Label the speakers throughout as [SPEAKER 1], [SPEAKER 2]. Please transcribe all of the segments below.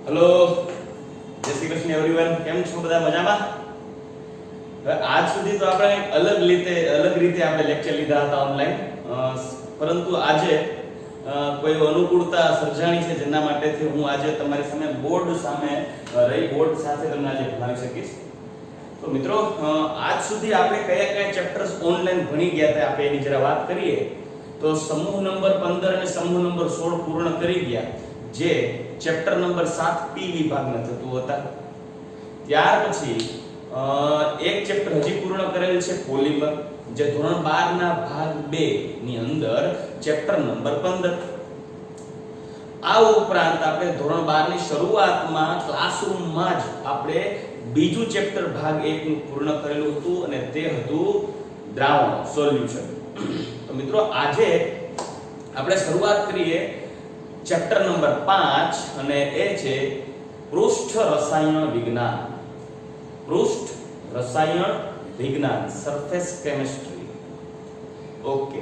[SPEAKER 1] Hello, જય Shri Krishna everyone. કેમ છો બધા? મજામાં? હવે આજ સુધી તો આપણે અલગ રીતે આપણે લેક્ચર લીધા હતા ઓનલાઈન, પરંતુ આજે કોઈ અનુકૂળતા સર્જાણી છે જેના માટેથી હું આજે તમારી સામે બોર્ડ સાથે તમને આજે ભણાવી શકીશ. તો મિત્રો, આજ સુધી આપણે કયા ચેપ્ટર્સ ઓનલાઈન ભણી ગયા હતા આપણે એની જરા વાત કરીએ તો સમૂહ નંબર 15 અને સમૂહ નંબર 16 પૂર્ણ કરી ગયા, જે ચેપ્ટર નંબર 7 પી વિભાગના થતું હતા. ત્યાર પછી એક ચેપ્ટર હજી પૂર્ણ કરેલ છે પોલિમર, જે ધોરણ 12 ના ભાગ 2 ની અંદર ચેપ્ટર નંબર 15. આ ઉપરાંત આપણે ધોરણ 12 ની શરૂઆતમાં ક્લાસરૂમમાં જ આપણે બીજું ચેપ્ટર ભાગ 1 નું પૂર્ણ કરેલું હતું અને તે હતું દ્રાવણ સોલ્યુશન. તો મિત્રો, આજે આપણે શરૂઆત કરીએ ચેપ્ટર નંબર 5 અને એ છે પૃષ્ઠ રસાયણ વિજ્ઞાન. પૃષ્ઠ રસાયણ વિજ્ઞાન, સરફેસ કેમિસ્ટ્રી. ઓકે,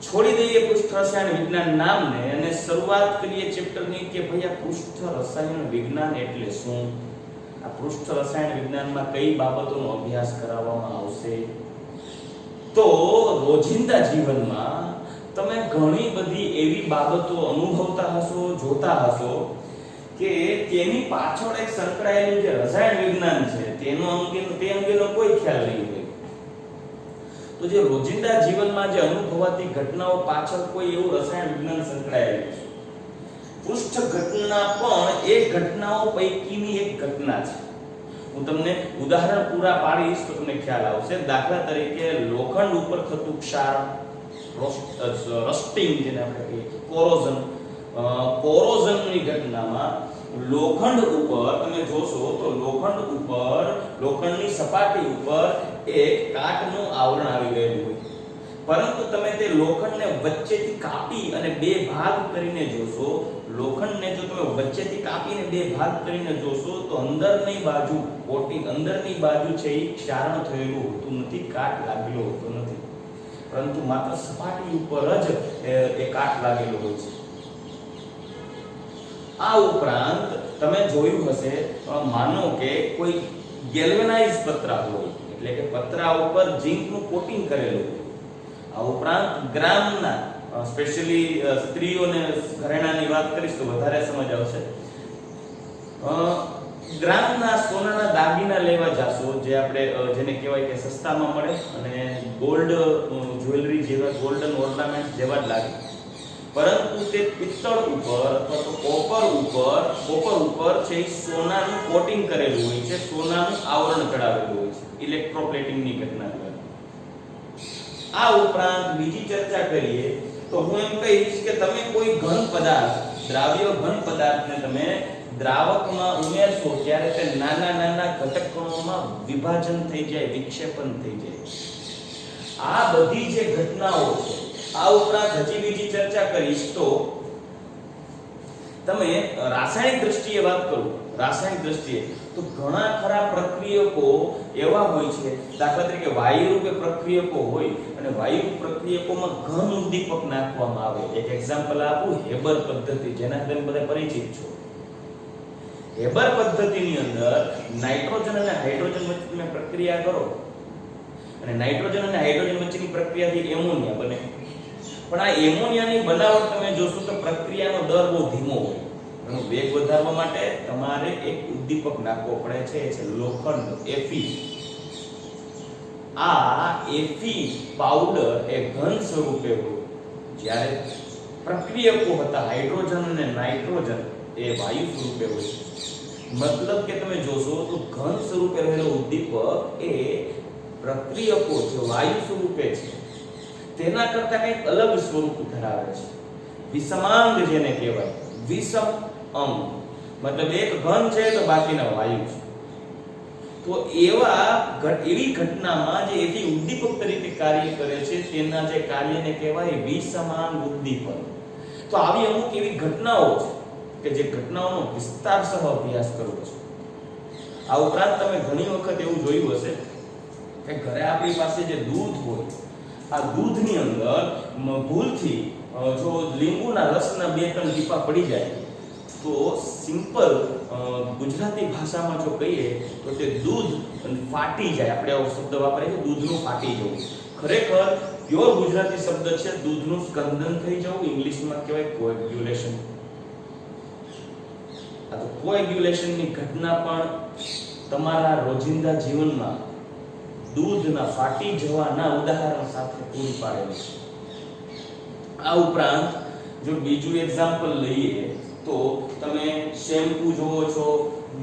[SPEAKER 1] છોડી દઈએ પૃષ્ઠ રસાયણ વિજ્ઞાન નામને અને શરૂઆત કરીએ ચેપ્ટરની કે ભાઈ આ પૃષ્ઠ રસાયણ વિજ્ઞાન એટલે શું? આ પૃષ્ઠ રસાયણ વિજ્ઞાનમાં કઈ બાબતોનો અભ્યાસ કરાવવામાં આવશે? તો રોજિંદા જીવનમાં તમે ઘણી બધી એવી બાબતો અનુભવતા હશો, જોતા હશો કે તેની પાછળ એક સંકળાયેલું જે રસાયણ વિજ્ઞાન છે તે અંગેનો કોઈ ખ્યાલ નહીં હોય. તો જે રોજિંદા જીવનમાં જે અનુભવાતી ઘટનાઓ પાછળ કોઈ એવું રસાયણ વિજ્ઞાન સંકળાયેલું છે. પૃષ્ઠ ઘટના પણ એ ઘટનાઓ પૈકીની એક ઘટના છે. હું તમને ઉદાહરણ પૂરા પાડીશ તો તમને ખ્યાલ આવશે. દાખલા તરીકે લોખંડ ઉપર થતું ક્ષારણ, રસ્ટિંગ જેને આપણે કહીએ, કોરોઝનની ઘટનામાં લોખંડ ઉપર તમે જોશો તો લોખંડની સપાટી ઉપર એક કાટનું આવરણ આવી ગયેલું હોય, પરંતુ તમે તે લોખંડને વચ્ચેથી કાપી અને બે ભાગ કરીને જોશો. લોખંડને જો તમે વચ્ચેથી કાપીને બે ભાગ કરીને જોશો તો અંદરની બાજુ છે એ ક્ષારણ થયેલું હોતું નથી, કાટ લાગેલો હોતો નથી, પરંતુ માત્ર સપાટી ઉપર જ એ કાટ લાગેલો હોય છે. આ ઉપરાંત તમે જોયું હશે, માનો કે કોઈ ગેલ્વેનાઇઝ પતરા હોય, એટલે કે પતરા ઉપર ઝીંકનું કોટિંગ કરેલું હોય. આ ઉપરાંત ગ્રામના, સ્પેશિયલી સ્ત્રીઓને ઘરેણાની વાત કરીશ તો વધારે સમજ આવશે. ગ્રામના સોનાના દાગીના લેવા જાશો, જે આપણે જેને કહેવાય કે સસ્તામાં મળે અને ગોલ્ડ જ્વેલરી જેવા, ગોલ્ડન ઓર્નામેન્ટ જેવા જ લાગે, પરંતુ તે પિત્તળ ઉપર અથવા તો કોપર ઉપર છે સોનાનું કોટિંગ કરેલું હોય છે, સોનાનું આવરણ ચડાવેલું હોય છે, ઇલેક્ટ્રોપ્લેટિંગની ઘટના દ્વારા. આ ઉપરાંત બીજી ચર્ચા કરીએ તો હું એમ કહીશ કે તમે કોઈ ઘન પદાર્થ, દ્રાવ્ય ઘન પદાર્થને તમે દ્રાવકમાં ઉમેરશો ત્યારે તે નાના ઘટક કણોમાં વિભાજન થઈ જાય, વિક્ષેપણ થઈ જાય. આ બધી જે ઘટનાઓ છે. આ ઉપરાંત હજી બીજી ચર્ચા કરીશ તો તમે રાસાયણિક દ્રષ્ટિએ વાત કરો, રાસાયણિક દ્રષ્ટિએ તો ઘણા ખરા પ્રક્રિયકો એવા હોય છે. દાખલા તરીકે વાયુરૂપે પ્રક્રિયકો હોય અને વાયુ પ્રક્રિયકોમાં ઘન ઉદ્દીપક નાખવામાં આવે. એક એક્ઝામ્પલ આપું, હેબર પદ્ધતિ, જેના તમે બધા પરિચિત છો. હેબર પદ્ધતિની અંદર નાઇટ્રોજન અને હાઇડ્રોજન વચ્ચે તમે પ્રક્રિયા કરો અને નાઇટ્રોજન અને હાઇડ્રોજન વચ્ચેની પ્રક્રિયાથી એમોનિયા બને. પણ આ એમોનિયાની બનાવટ તમે જોશો તો પ્રક્રિયાનો દર બહુ ધીમો હોય. એનો વેગ વધારવા માટે તમારે એક ઉદ્દીપક નાખવો પડે છે, એ છે લોખંડ, Fe. આ Fe પાવડર એ ઘન સ્વરૂપે હોય, જ્યારે પ્રક્રિયકો હતા હાઇડ્રોજન અને નાઇટ્રોજન એ વાયુ સ્વરૂપે હોય. મતલબ કે તમે જોશો તો ઘન સ્વરૂપે રહેલો ઉદ્દીપક એ પ્રક્રિયકો જે વાયુ સ્વરૂપે છે તેના કરતા કંઈક અલગ સ્વરૂપ ધરાવે છે. વિષમાંગ જેને કહેવાય, વિષમ અંગ, મતલબ એક ઘન છે તો બાકીના વાયુ છે. તો એવી ઘટનામાં જે એથી ઉદ્દીપક તરીકે કાર્ય કરે છે તેના જે કાર્યને કહેવાય વિષમાંગ ઉદ્દીપક. તો આવી અમુક એવી ઘટનાઓ છે કે જે ઘટનાઓનો વિસ્તારસહ અભ્યાસ કરવો છે. આ ઉપરાંત તમે ઘણી વખત એવું જોયું હશે કે ઘરે આપણી પાસે જે દૂધ હોય, આ દૂધની અંદર ભૂલથી જો લીંબુના રસના 2-3 ટીપા પડી જાય તો સિમ્પલ ગુજરાતી ભાષામાં જો કહીએ તો તે દૂધ અને ફાટી જાય, આપણે આવો શબ્દ વાપરીએ છીએ, દૂધનું ફાટી જવું. ખરેખર પ્યોર ગુજરાતી શબ્દ છે દૂધનું સ્કંદન થઈ જવું. ઇંગ્લિશમાં કહેવાય કોએગ્યુલેશન. આ તો કોએગ્યુલેશનની ઘટના પણ તમારા રોજિંદા જીવનમાં દૂધના ફાટી જવાના ઉદાહરણ સાથે પૂરી પાડેલી છે. આ ઉપરાંત જો બીજું એક્ઝામ્પલ લઈએ તો તમે શેમ્પૂ જોવો છો,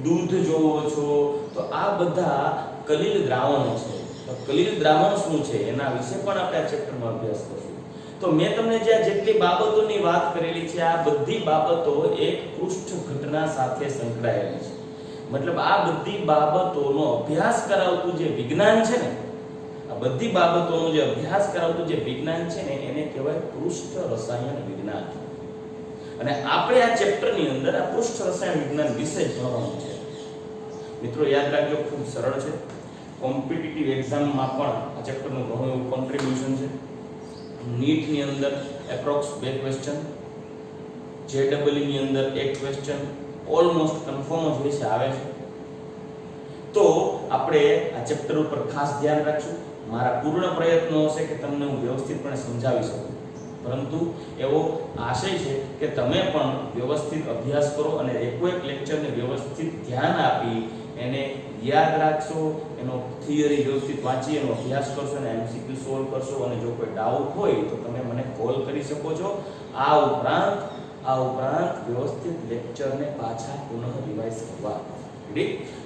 [SPEAKER 1] દૂધ જોવો છો, તો આ બધા કલીલ દ્રાવણો છે. તો કલીલ દ્રાવણ શું છે એના વિશે પણ આપણે આ ચેપ્ટરમાં અભ્યાસ કરીશું. તો મેં તમને જે જેટલી બાબતોની વાત કરેલી છે આ બધી બાબતો એક પૃષ્ઠ ઘટના સાથે સંકળાયેલી છે. મતલબ આ બધી બાબતોનો અભ્યાસ કરાવતું જે વિજ્ઞાન છે ને, આ બધી બાબતોનો જે અભ્યાસ કરાવતું જે વિજ્ઞાન છે ને એને કહેવાય પૃષ્ઠ રસાયણ વિજ્ઞાન. અને આપણે આ ચેપ્ટરની અંદર આ પૃષ્ઠ રસાયણ વિજ્ઞાન વિશે ભણવાનું છે. મિત્રો યાદ રાખજો, ખૂબ સરળ છે. કોમ્પિટિટિવ એક્ઝામમાં પણ આ ચેપ્ટરનું ઘણું એવું કોન્ટ્રીબ્યુશન છે. નીટની અંદર એપ્રોક્સ 2 ક્વેશ્ચન, JEE ની અંદર 1 ક્વેશ્ચન ઓલમોસ્ટ કન્ફર્મ જ વિશે આવે છે. તો આપણે આ ચેપ્ટર ઉપર ખાસ ધ્યાન રાખશું. મારા પૂર્ણ પ્રયત્નો હશે કે તમને હું વ્યવસ્થિતપણે સમજાવી શકું, પરંતુ એવો આશય છે કે તમે પણ વ્યવસ્થિત અભ્યાસ કરો અને એક લેક્ચરને વ્યવસ્થિત ધ્યાન આપી એને યાદ રાખશો, એનો થિયરી વ્યવસ્થિત વાંચી એનો અભ્યાસ કરશો અને MCQ સોલ્વ કરશો. અને જો કોઈ ડાઉટ હોય તો તમે મને કોલ કરી શકો છો. આ ઉપરાંત વ્યવસ્થિત લેક્ચરને પાછા પુનઃ રિવાઇઝ કરવા.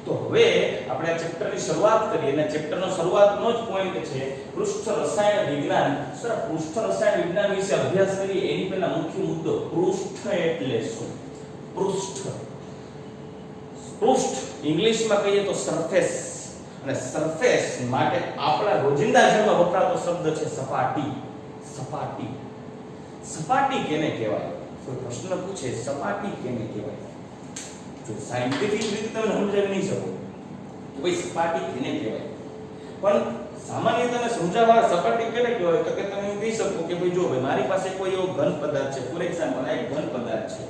[SPEAKER 1] તો હવે આપણે આ ચેપ્ટરની શરૂઆત કરીએ અને ચેપ્ટરનો શરૂઆતનો જ પોઈન્ટ છે પૃષ્ઠ રસાયણ વિજ્ઞાન. સર પૃષ્ઠ રસાયણ વિજ્ઞાન વિશે અભ્યાસ કરીએ એની પહેલા મુખ્ય મુદ્દો પૃષ્ઠ એટલે શું? પૃષ્ઠ ઇંગ્લિશમાં કહીએ તો સરફેસ, અને સરફેસ માટે આપણા રોજિંદા જીવનમાં વપરાતો શબ્દ છે સપાટી. સપાટી કેને કહેવાય? કોઈ પ્રશ્ન પૂછે સપાટી કેને કહેવાય, જો સાયન્ટિફિક રીતે તમે સમજાવી નહીં શકો કે ભાઈ સપાટી કેને કહેવાય, પણ સામાન્ય તમે સમજાવવા સપાટી કેને કહેવાય તો કે તમે કહી શકો કે ભાઈ જો ભાઈ મારી પાસે કોઈ એવો ઘન પદાર્થ છે, ફોર એક્ઝામ્પલ આ એક ઘન પદાર્થ છે.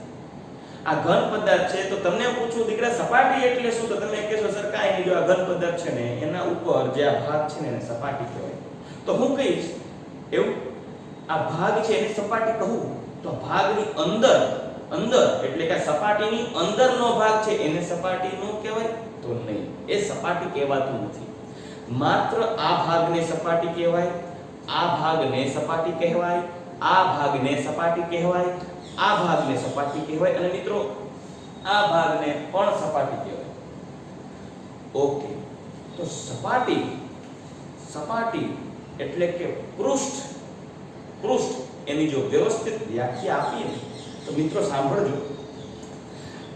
[SPEAKER 1] આ ઘન પદાર્થ છે તો તમને પૂછું દીકરા સપાટી એટલે શું, તો તમે કહેશો સર કાંઈ નહીં, જો આ ઘન પદાર્થ છે ને એના ઉપર જે આ ભાગ છે ને એને સપાટી કહેવાય. તો હું કહીશ એવું આ ભાગ છે એને સપાટી કહું, તો ભાગની અંદર એટલે કે સપાટીની અંદરનો ભાગ છે એને સપાટી નો કહેવાય તો નહીં, એ સપાટી કહેવાતું નથી. માત્ર આ ભાગને સપાટી કહેવાય, આ ભાગને સપાટી કહેવાય, આ ભાગને સપાટી કહેવાય, આ ભાગને સપાટી કહેવાય અને મિત્રો આ ભાગને પણ સપાટી કહેવાય. ઓકે, તો સપાટી એટલે કે પૃષ્ઠ એની જો વ્યવસ્થિત વ્યાખ્યા આપીએ તો મિત્રો સાંભળજો.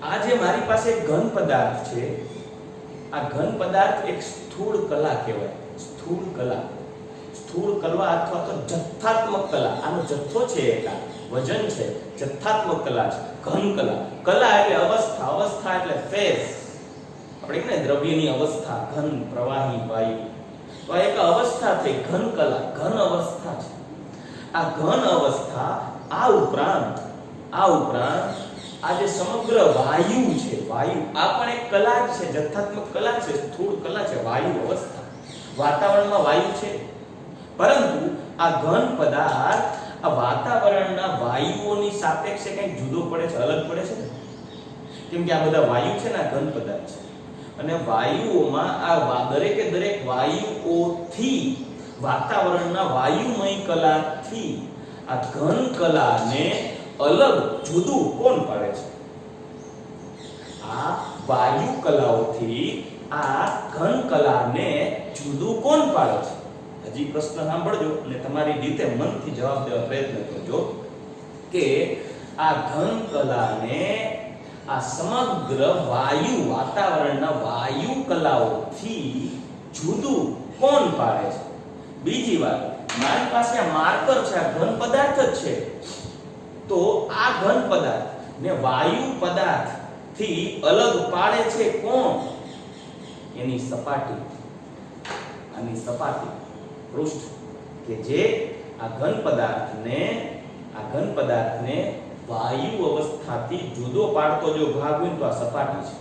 [SPEAKER 1] આ જે મારી પાસે ઘન પદાર્થ છે, આ ઘન પદાર્થ એક સ્થૂળ કલા કહેવાય. સ્થૂળ કલા અથવા તો જથ્થાત્મક કલા. આનો જથ્થો છે, એક વજન છે, જથ્થાત્મક કલા છે. ઘન કલા એટલે અવસ્થા એટલે ફેઝ. આપણે કહે ને દ્રવ્યની અવસ્થા, ઘન, પ્રવાહી, વાયુ. તો આ એક અવસ્થા થઈ ઘન અવસ્થા છે. આ ઘન અવસ્થા આ ઉપરાંત આ જે સમગ્ર વાયુ છે, આ પણ એક કલા છે, જથ્થાત્મક કલા છે, સ્થૂળ કલા છે. વાયુ અવસ્થા, વાતાવરણમાં વાયુ છે, પરંતુ આ ઘન પદાર્થ આ વાતાવરણના વાયુઓની સાપેક્ષે કંઈક જુદો પડે છે, અલગ પડે છે, કેમ કે આ બધા વાયુ છે ને આ ઘન પદાર્થ છે. અને વાયુઓમાં આ દરેકે દરેક વાયુઓથી, વાતાવરણના વાયુમય કલાથી આ ઘન કલાને અલગ જુદું કોણ પાડે છે? આ વાયુ કલાઓથી આ ઘન કલાને જુદું કોણ પાડે છે? હજી પ્રશ્ન સાંભળજો અને તમારી રીતે મનથી જવાબ દેવા પ્રયત્ન કરજો કે આ ઘન કલાને આ સમગ્ર વાતાવરણના વાયુ કલાઓથી જુદું કોણ પાડે છે? બીજી વાત, મારી પાસે આ માર્કર છે, આ ઘન પદાર્થ જ છે, તો આ ઘન પદાર્થ ને વાયુ પદાર્થ થી અલગ પાડે છે કોણ? એની સપાટી, આની સપાટી, પૃષ્ઠ, કે જે આ ઘન પદાર્થને વાયુ અવસ્થાથી જુદો પાડતો જો ભાગ હોય તો આ સપાટી છે.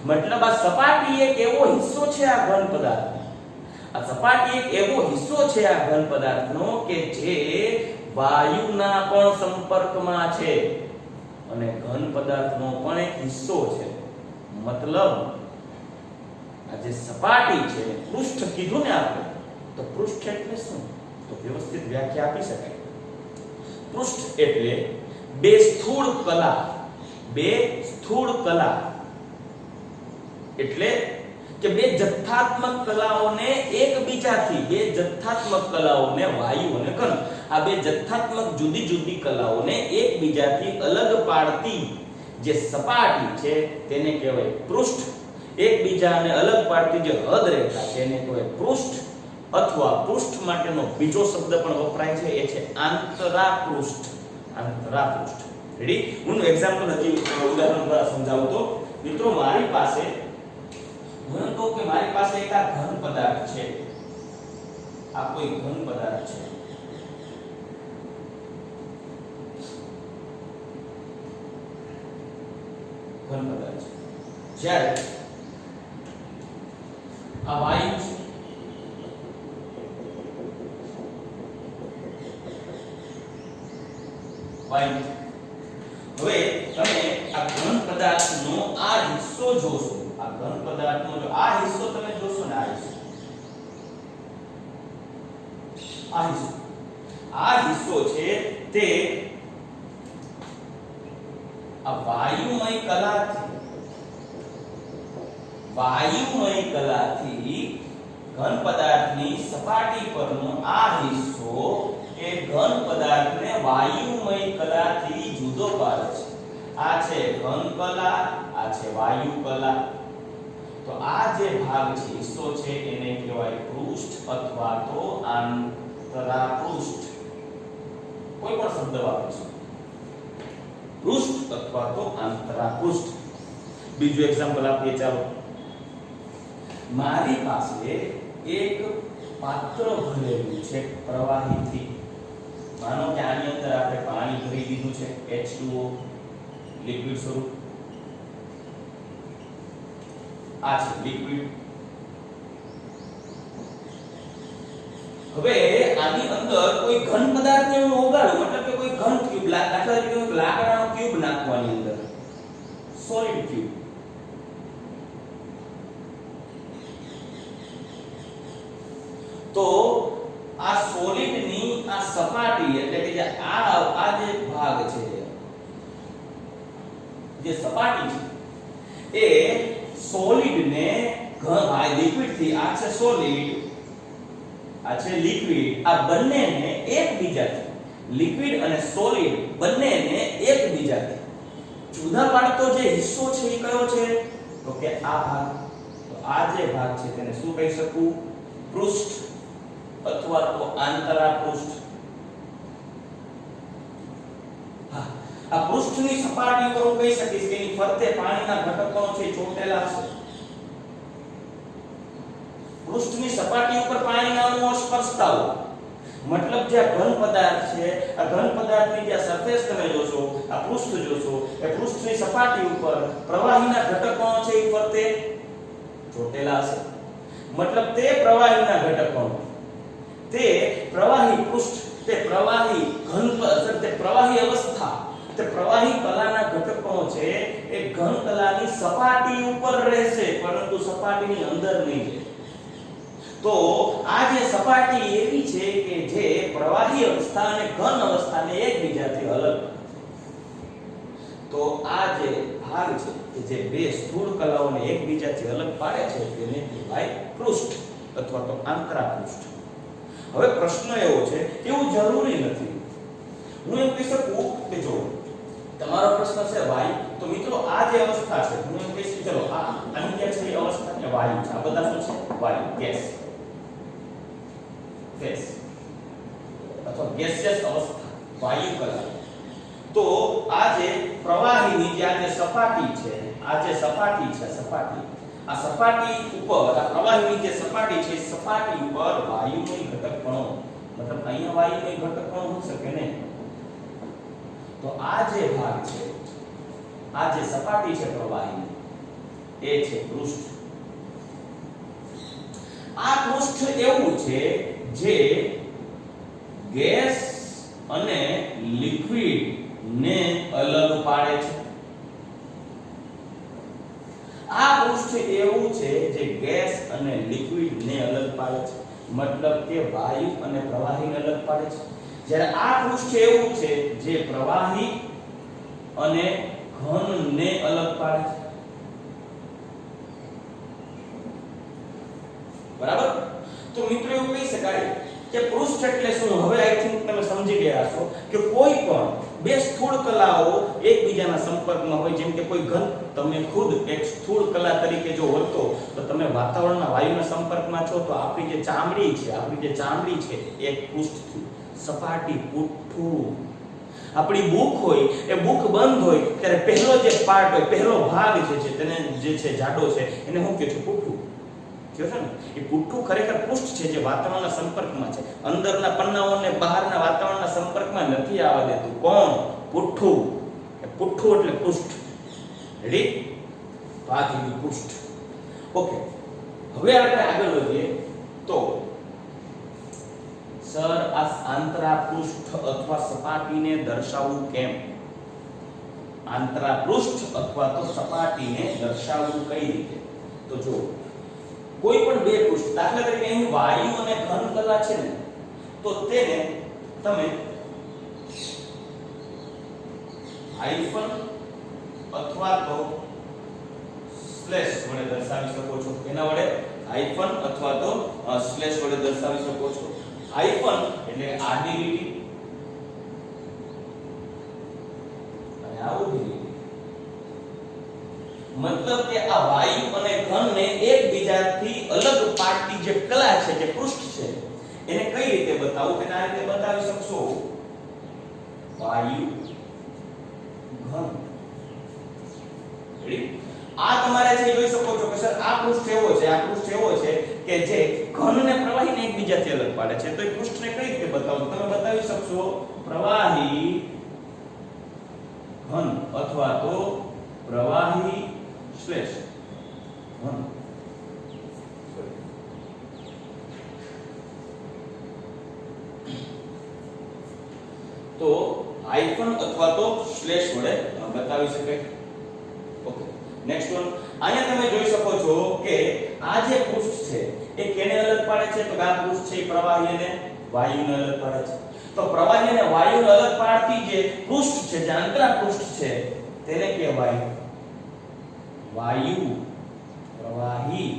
[SPEAKER 1] મતલબ આ સપાટી એક એવો હિસ્સો છે આ ઘન પદાર્થનો. આ સપાટી એક એવો હિસ્સો છે આ ઘન પદાર્થનો કે જે વાયુના પણ સંપર્કમાં છે અને ઘન પદાર્થનો પણ એક હિસ્સો છે. મતલબ આ જે સપાટી છે, પૃષ્ઠ કીધું ને આપણે, તો પૃષ્ઠ એટલે શું? તો વ્યવસ્થિત વ્યાખ્યા આપી શકાય. પૃષ્ઠ એટલે બે સ્થૂળ કલા એટલે કે બે જથ્થાત્મક કલાઓને વાયુ અને ઘન, આ બે જથ્થાત્મક જુદી જુદી કલાઓને એકબીજાથી અલગ પાડતી જે સપાટી છે તેને કહેવાય પૃષ્ઠ. એકબીજાને અલગ પાડતી જે હદ રેખા છે એને કહેવાય પૃષ્ઠ, અથવા પૃષ્ઠ માટેનો બીજો શબ્દ પણ વપરાય છે, એ છે આંતરાપૃષ્ઠ. આંતરાપૃષ્ઠ. રેડી? હું એક્ઝામ્પલ હજી ઉદાહરણ દ્વારા સમજાવું તો મિત્રો, મારી પાસે એક આ ઘન પદાર્થ છે. આ કોઈ ઘન પદાર્થ છે. ઘન પદાર્થ છે. જ્યારે આ વાયુ છે, વાયુ. હવે તમે આ ઘન પદાર્થનો આ હિસ્સો જોશો. આ ઘન પદાર્થનો જો આ હિસ્સો તમે જોશો ને, આ હિસ્સો છે તે આ વાયુમય કલાથી ઘન પદાર્થની સપાટી પરનો આ હિસ્સો એ ઘન પદાર્થને વાયુમય કલાથી જુદો પાડે છે. આ છે ઘન કલા, આ છે વાયુ કલા. તો આ જે ભાગ છે, હિસ્સો છે, એને કહેવાય પૃષ્ઠ અથવા તો આંતરાપૃષ્ઠ. કોઈ પણ શબ્દ વાપરીશું, પૃષ્ઠ અથવા તો આંતરાપૃષ્ઠ. બીજું એક્ઝામ્પલ આપીએ. ચાલો, મારી પાસે એક પાત્ર ભરેલું છે પ્રવાહીથી. માનો કે આની અંદર આપણે પાણી ભરી દીધું છે, H2O લિક્વિડ સ્વરૂપ. આ છે લિક્વિડ. હવે આની અંદર કોઈ ઘન પદાર્થને હું ઓગાળું, મતલબ કે કોઈ ઘન ક્યુબ, દાખલા તરીકે લાકડાનો ક્યુબ નાખવાની અંદર, સોલિડ ક્યુબ. તો આ સોલિડની આ સપાટી એટલે કે જે આ જે ભાગ છે, જે સપાટી છે, એ સોલિડને લિક્વિડ થી, આ છે સોલિડ, આ છે લિક્વિડ, આ બંનેને એકબીજાથી, લિક્વિડ અને સોલિડ બંનેને એકબીજાથી જુદા પાડતો જે હિસ્સો છે એ કયો છે? તો કે આ ભાગ. તો આ જે ભાગ છે તેને શું કહી શકું? પૃષ્ઠ અથવા તો આંતરાપૃષ્ઠ. આ પૃષ્ઠની સપાટી ઉપર હું કહી શકીશ કે એની ફરતે પાણીના ઘટકો છે ચોંટેલા હશે. પૃષ્ઠની સપાટી ઉપર પાણીના અણુઓ સ્પર્શતા હોય. મતલબ જે ઘન પદાર્થ છે, આ ઘન પદાર્થની જે સરફેસ તમે જોશો, આ પૃષ્ઠ જોશો, એ પૃષ્ઠની સપાટી ઉપર પ્રવાહીના ઘટકો છે એ ફરતે ચોંટેલા હશે. મતલબ તે પ્રવાહીના ઘટકો, તે પ્રવાહી પૃષ્ઠ, તે પ્રવાહી ઘન, તે પ્રવાહી અવસ્થા, તે પ્રવાહી કલાના ઘટકો છે એ ઘન કલાની સપાટી ઉપર રહેશે, પરંતુ સપાટીની અંદર નહીં જાય. તો આ જે સપાટી એવી છે કે જે પ્રવાહી અવસ્થા અને ઘન અવસ્થાને એકબીજાથી અલગ. તો આ જે ભાગ છે કે જે બે સ્થૂળ કલાઓને એકબીજાથી અલગ પાડે છે તેને કહેવાય પૃષ્ઠ અથવા તો આંતરાપૃષ્ઠ. હવે પ્રશ્ન એવો છે કે એવું જરૂરી નથી. હું એમ કહી શકું કે જો તમારો પ્રશ્ન છે વાયુ, તો મિત્રો આ જે અવસ્થા છે, હું એમ કહીશ કે ચલો આ અહીં જે છે એ અવસ્થા એ વાયુ છે. આ બધા શું છે? વાયુ, ગેસ, અથવા ગેસિયસ અવસ્થા, વાયુ કલા. તો આ જે પ્રવાહીની જે આ જે સપાટી છે, આ જે સપાટી છે, આ સપાટી ઉપર, આ પ્રવાહીની જે સપાટી છે, સપાટી ઉપર વાયુમય ઘટક કણો, મતલબ અહીંયા વાયુમય ઘટક કણો હોઈ શકે ને. તો આ જે ભાગ છે, આ જે સપાટી છે પ્રવાહી, એ છે પૃષ્ઠ. આ પૃષ્ઠ એવું છે જે ગેસ અને લિક્વિડ ને અલગ પાડે છે. આ પૃષ્ઠ એવું છે જે ગેસ અને લિક્વિડ ને અલગ પાડે છે, મતલબ કે વાયુ અને પ્રવાહીને અલગ પાડે છે. જ્યારે આ પૃષ્ઠ એવું છે જે પ્રવાહી અને ઘનને અલગ પાડે છે. બરાબર? તો મિત્રો એવું કહી શકાય કે પૃષ્ઠ એટલે શું? હવે આઈ થિંક તમે સમજી ગયા છો કે કોઈ પણ બે સ્થૂળ કલાઓ એકબીજાના સંપર્કમાં હોય, જેમ કે કોઈ ઘન, તમે ખુદ એક સ્થૂળ કલા તરીકે જો વર્તો તો તમે વાતાવરણના વાયુના સંપર્કમાં છો, તો આપણી જે ચામડી છે એક પૃષ્ઠથી, સપાટી, પુઠ્ઠું. આપણી બુક હોય, એ બુક બંધ હોય ત્યારે પહેલો જે પાર્ટ હોય, પહેલો ભાગ છે તેને જે છે જાડો છે, એને શું કહે છે? પુઠ્ઠું કહે છે ને. એ પુઠ્ઠું ખરેખર પૃષ્ઠ છે જે વાતાવરણના સંપર્કમાં છે. અંદરના પન્નાઓને બહારના વાતાવરણના સંપર્કમાં નથી આવવા દેતું. કોણ? પુઠ્ઠું. એ પુઠ્ઠું એટલે પૃષ્ઠ. રેડી? તો આ થઈ ગયું પૃષ્ઠ. ઓકે, હવે આપણે આગળ વધીએ તો સર આ આંતરા પૃષ્ઠ અથવા સપાટીને દર્શાવવું કેમ? આંતરા પૃષ્ઠ અથવા તો સપાટીને દર્શાવવું કઈ રીતે? તો જો કોઈ પણ બે પૃષ્ઠ, દાખલા તરીકે અહીં વાયુ અને ઘન કલા છે ને, તો તેને તમે હાઇફન અથવા તો સ્લેશ વડે દર્શાવી શકો છો. એના વડે હાઇફન અથવા તો સ્લેશ વડે દર્શાવી શકો છો. હાઇફન એટલે આડી લીટી અને આ ઊભી લીટી. મતલબ કે આ વાયુ અને ઘનને એકબીજાથી અલગ પાડતી જે કલા છે, જે પૃષ્ઠ છે, એને કઈ રીતે બતાવું? તેને આ રીતે બતાવી શકશો. વાયુ ઘન. રેડી? આ તમારે છે જોઈ શકો છો કે સર આ પૃષ્ઠ એવો છે કે જે ઘન અને પ્રવાહીને એકબીજાથી અલગ પાડે છે. તો એ પૃષ્ઠને કઈ રીતે બતાવું? તમે બતાવી શકશો પ્રવાહી ઘન અથવા તો પ્રવાહી સ્લેશ ઘન. તો હાઇફન અથવા તો સ્લેશ વડે બતાવી શકાય. Okay, next one. અહીંયા તમે જોઈ શકો છો કે આ જે પૃષ્ઠ છે એ કેને અલગ પાડે છે? તો આ પૃષ્ઠ છે પ્રવાહી અને વાયુને અલગ પાડે છે. તો પ્રવાહી અને વાયુને અલગ પાડતી જે પૃષ્ઠ છે, જે આંતરા પૃષ્ઠ છે, તેને કહેવાય વાયુ પ્રવાહી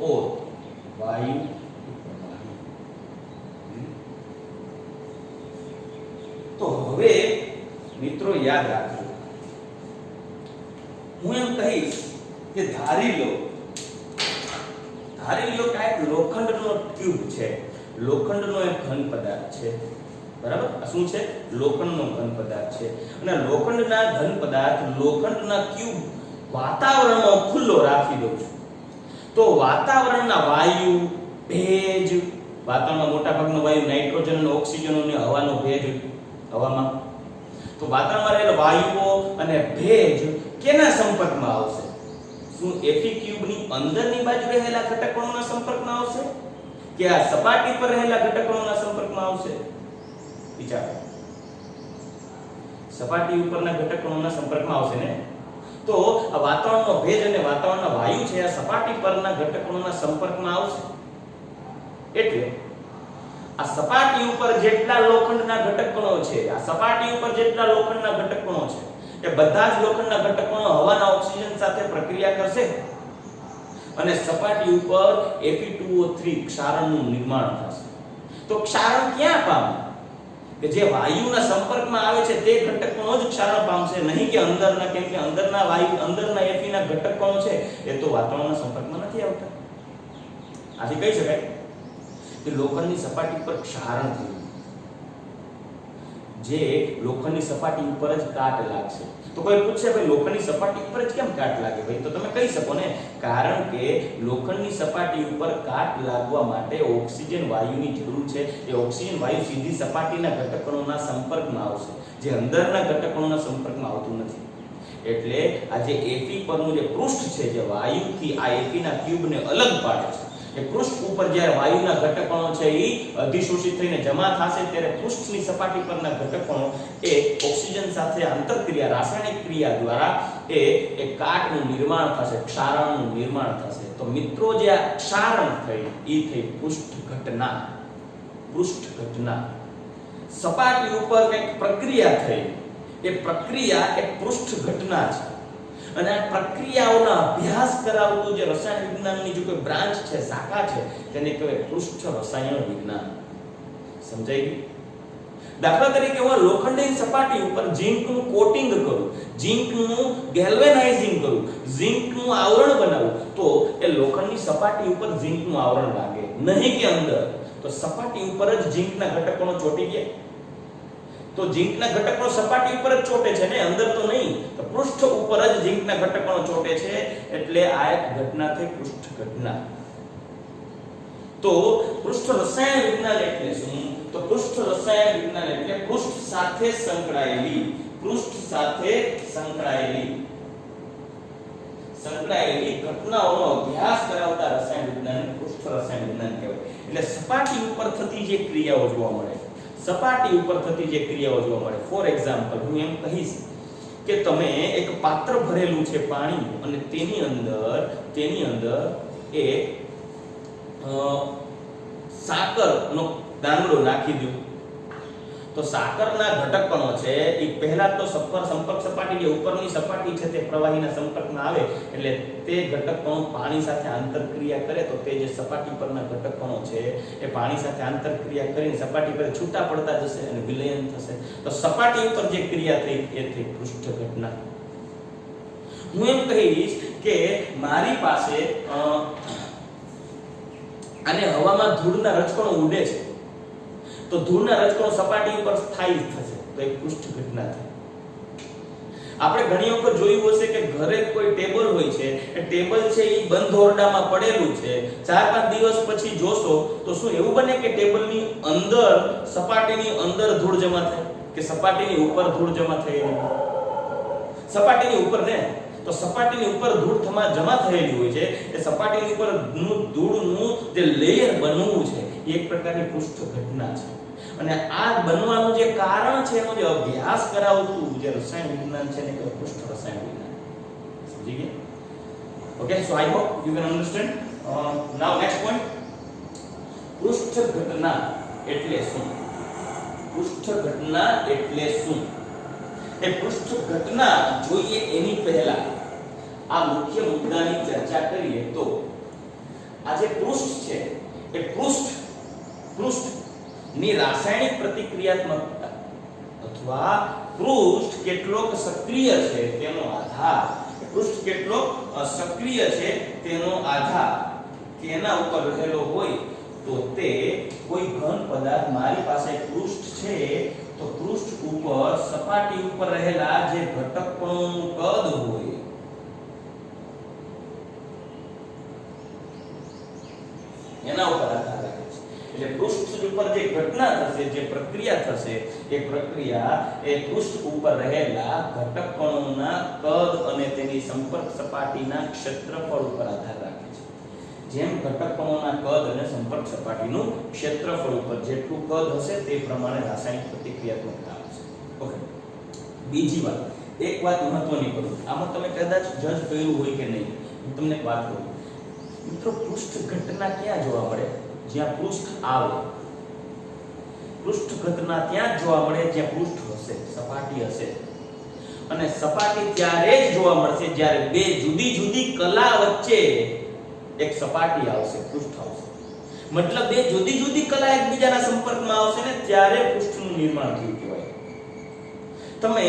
[SPEAKER 1] ઓર વાયુ પ્રવાહી. તો હવે મિત્રો યાદ રાખજો, હું એમ કહીશ કે ધારી લો કે આ એક લોખંડનો ટ્યુબ છે, લોખંડનો એક ઘન પદાર્થ છે. બરાબર? આ શું છે? લોખંડનો ઘન પદાર્થ છે. અને લોખંડના ઘન પદાર્થ, લોખંડના ક્યુબ વાતાવરણમાં ખુલ્લો રાખી દઉં છું, તો વાતાવરણના વાયુ, ભેજ, વાતાવરણમાં મોટા ભાગનો વાયુ નાઇટ્રોજન અને ઓક્સિજન અને હવાનો ભેજ હવામાં, તો વાતાવરણમાં રહેલા વાયુઓ અને ભેજ કેના સંપર્કમાં આવશે? શું Fe ક્યુબની અંદરની બાજુ રહેલા ઘટકોના સંપર્કમાં આવશે કે આ સપાટી પર રહેલા ઘટકોના સંપર્કમાં આવશે? વિચારો. સપાટી ઉપરના ઘટકોના સંપર્કમાં આવશે ને. તો આ વાતાવરણનો ભેજ અને વાતાવરણના વાયુ છે આ સપાટી પરના ઘટકોના સંપર્કમાં આવશે. એટલે આ સપાટી ઉપર જેટલા લોખંડના ઘટકકણો છે, આ સપાટી ઉપર જેટલા લોખંડના ઘટકકણો છે, એ બધા જ લોખંડના ઘટકકણો હવાના ઓક્સિજન સાથે પ્રક્રિયા કરશે અને સપાટી ઉપર Fe2O3 ક્ષારણનું નિર્માણ થશે. તો ક્ષારણ ક્યાં પામે? કે જે વાયુના સંપર્કમાં આવે છે તે ઘટકકણો જ ક્ષારણ પામશે, નહીં કે અંદરના. કેમ કે અંદરના વાયુ, અંદરના Fe ના ઘટકકણો છે એ તો વાતાવરણના સંપર્કમાં નથી આવતા. આથી કહી શકાય કે લોખંડની સપાટી પર ક્ષારણ થયું, જે લોખંડની સપાટી ઉપર જ કાટ લાગશે. તો કોઈ પૂછે ભાઈ લોખંડની સપાટી ઉપર જ કેમ કાટ લાગે? ભાઈ તો તમે કહી શકો ને, કારણ કે લોખંડની સપાટી ઉપર કાટ લાગવા માટે ઓક્સિજન વાયુની જરૂર છે. એ ઓક્સિજન વાયુ સીધી સપાટીના ઘટકકણોના સંપર્કમાં આવશે, જે અંદરના ઘટકોના સંપર્કમાં આવતું નથી. એટલે આ જે Fe પરનું જે પૃષ્ઠ છે, જે વાયુથી આ Fe ના ક્યુબને અલગ પાડે છે, એ પૃષ્ઠ ઉપર જ્યારે વાયુના ઘટકણો છે એ અધિશોષિત થઈને જમા થશે, ત્યારે પૃષ્ઠની સપાટી પરના ઘટકણો એ ઓક્સિજન સાથે આંતરક્રિયા, રાસાયણિક ક્રિયા દ્વારા એ કાટનું નિર્માણ થશે, ક્ષારણનું નિર્માણ થશે. તો મિત્રો, જે આ ક્ષારણ થઈ એ થઈ પૃષ્ઠ ઘટના. પૃષ્ઠ ઘટના સપાટી ઉપર એક પ્રક્રિયા થઈ, એ પ્રક્રિયા એક પૃષ્ઠ ઘટના છે. અને આ પ્રક્રિયાઓનો અભ્યાસ કરાવતું જે રસાયણ વિજ્ઞાનની જો કોઈ બ્રાન્ચ છે, શાખા છે, તેને કહેવાય પૃષ્ઠ રસાયણ વિજ્ઞાન. સમજાઈ ગયું? દાખલા તરીકે હું લોખંડની સપાટી ઉપર ઝિંકનું કોટિંગ કરું, ઝિંકનું ગેલ્વેનાઇઝિંગ કરું, ઝિંકનું આવરણ બનાવું, તો એ લોખંડની સપાટી ઉપર ઝિંકનું આવરણ લાગે, નહીં કે અંદર. તો સપાટી ઉપર જ ઝિંકના ઘટકોનો ચોંટી ગયા. તો ઝિંકના ઘટકો સપાટી ઉપર જ ચોટે છે ને, અંદર તો નહીં. તો પૃષ્ઠ ઉપર જ ઝિંકના ઘટકો ચોટે છે, એટલે આ એક ઘટના થઈ પૃષ્ઠ ઘટના. તો પૃષ્ઠ રસાયણ વિજ્ઞાન એટલે શું? તો પૃષ્ઠ રસાયણ વિજ્ઞાન એટલે પૃષ્ઠ સાથે સંકળાયેલી, પૃષ્ઠ સાથે સંકળાયેલી ઘટનાઓનો અભ્યાસ કરાવતા રસાયણ વિજ્ઞાન પૃષ્ઠ રસાયણ વિજ્ઞાન કહેવાય. એટલે સપાટી ઉપર થતી જે ક્રિયાઓ જોવા મળે, સપાટી ઉપર થતી જે ક્રિયાઓ જોવા મળે. ફોર એક્ઝામ્પલ, હું એમ કહીશ કે તમે એક પાત્ર ભરેલું છે પાણીનું, અને તેની અંદર એક સાકરનો દાંડો નાખી દો. તો સાકરના ઘટકણો છે એ પહેલા તો સંપર્ક સપાટી, જે ઉપરની સપાટી છે તે પ્રવાહીના સંપર્કમાં આવે, એટલે તે ઘટકણો પાણી સાથે આંતરક્રિયા કરે. તો તે જે સપાટી પરના ઘટકણો છે એ પાણી સાથે આંતરક્રિયા કરીને સપાટી પર છૂટા પડતા જશે અને વિલયન થશે. તો સપાટી ઉપર જે ક્રિયા થઈ એ થઈ પૃષ્ઠ ઘટના. હું એમ કહીશ કે મારી પાસે આને હવામાં ધૂળના રજકણો ઉડે છે, તો ધૂળના રજકણો સપાટી ઉપર સ્થાયી થશે, તો એક પૃષ્ઠ ઘટના થાય. આપણે ઘણી વખત જોયું હશે કે ઘરે કોઈ ટેબલ હોય છે, એ ટેબલ છે એ બંધ ઓરડામાં પડેલું છે, 4-5 દિવસ પછી જોશો તો શું એવું બને કે ટેબલની અંદર, સપાટીની અંદર ધૂળ જમા થાય, કે સપાટીની ઉપર ધૂળ જમા થઈ? સપાટીની ઉપર ને, તો સપાટીની ઉપર ધૂળ જમા થયેલી હોય છે, એ સપાટીની ઉપર ધૂળનું જે લેયર બનવું છે એ એક પ્રકારની પૃષ્ઠ ઘટના છે. અને આ બનવાનું જે કારણ છે, એનો જે અભ્યાસ કરાવતું જે રસાયણ વિજ્ઞાન છે, એને કહેવાય પૃષ્ઠ રસાયણ વિજ્ઞાન. સમજી ગયા? Okay, so I hope you can understand. Now next point, પૃષ્ઠ ઘટના એટલે શું? પૃષ્ઠ ઘટના એટલે શું? એ પૃષ્ઠ ઘટના જોઈએ એની પહેલા આ મુખ્ય મુદ્દાની ચર્ચા કરીએ. તો આ જે પૃષ્ઠ છે, એ પૃષ્ઠની રાસાયણિક પ્રતિક્રિયાત્મકતા અથવા પૃષ્ઠ કેટલોક સક્રિય છે તેનો આધાર, પૃષ્ઠ કેટલો સક્રિય છે તેનો આધાર કેના ઉપર રહેલો હોય, તો તે કોઈ ઘન પદાર્થ, મારી પાસે પૃષ્ઠ છે, તો પૃષ્ઠ ઉપર સપાટી ઉપર રહેલા જે ઘટકોનું કદ હોય, એના ઉપર આધાર રાખે છે. એટલે પૃષ્ઠ ઉપર જે ઘટના થશે, જે પ્રક્રિયા થશે, એ પ્રક્રિયા એ પૃષ્ઠ ઉપર રહેલા ઘટકોના કદ અને તેની સંપર્ક સપાટીના ક્ષેત્રફળ ઉપર આધાર રાખે છે. જેમ ઘટકોના કદ અને સંપર્ક સપાટીનું ક્ષેત્રફળ ઉપર જેટલું કદ હશે તે પ્રમાણે રાસાયણિક પ્રતિક્રિયાત્મકતા આવશે. ઓકે, બીજી વાત, એક વાત મહત્વની કરું, આમાં તમે કદાચ જજ કર્યું હોય કે નહીં, હું તમને એક વાત કહું. મિત્રો, પૃષ્ઠ ઘટના ક્યાં જોવા મળે? જ્યાં પૃષ્ઠ આવે. પૃષ્ઠ ઘટના ત્યાં જોવા મળે જ્યાં પૃષ્ઠ હશે, સપાટી હશે. અને સપાટી ત્યારે જ જોવા મળશે જ્યારે બે જુદી જુદી કલા વચ્ચે એક સપાટી આવશે, પૃષ્ઠ આવશે. મતલબ બે જુદી જુદી કલા એકબીજાના સંપર્કમાં આવશે ને ત્યારે પૃષ્ઠનું નિર્માણ થયું કહેવાય. તમે